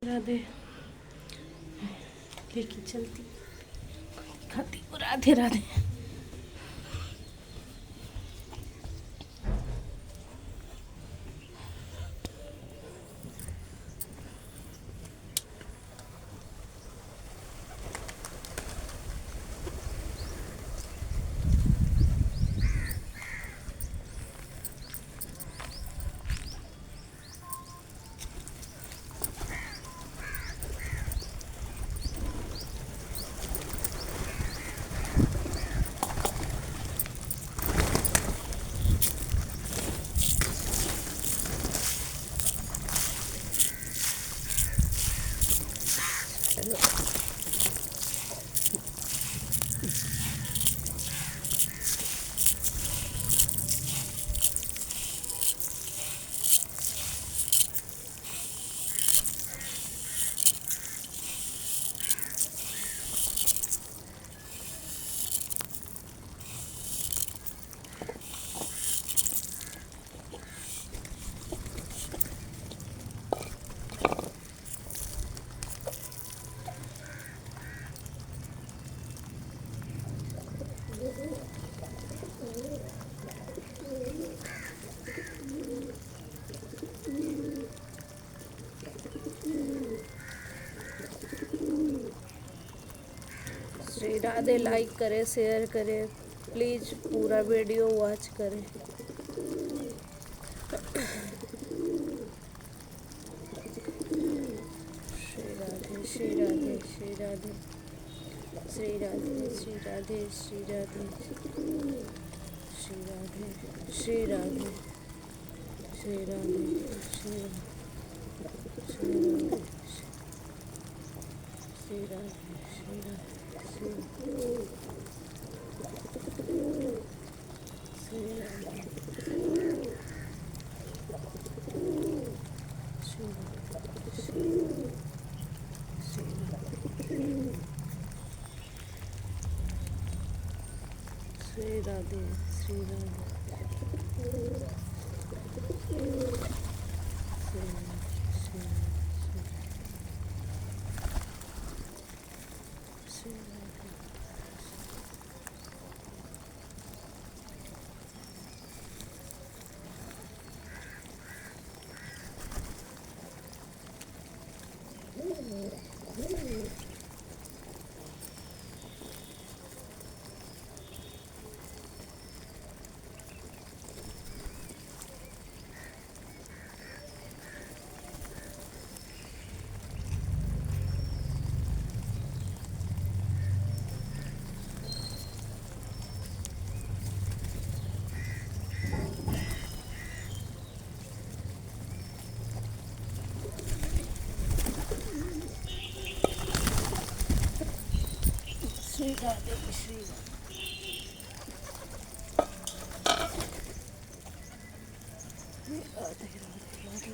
राधे लेके चलती खाती। राधे राधे। श्री राधे। लाइक करें, शेयर करें, प्लीज़ पूरा वीडियो वॉच करें। श्री राधे श्री राधे श्री राधे श्री राधे श्री राधे श्री राधे श्री राधे श्री राधे श्री राधे श्री राधे श्री राधे श्री राधे श्री राधे श्री राधे श्री राधे राधे राधे।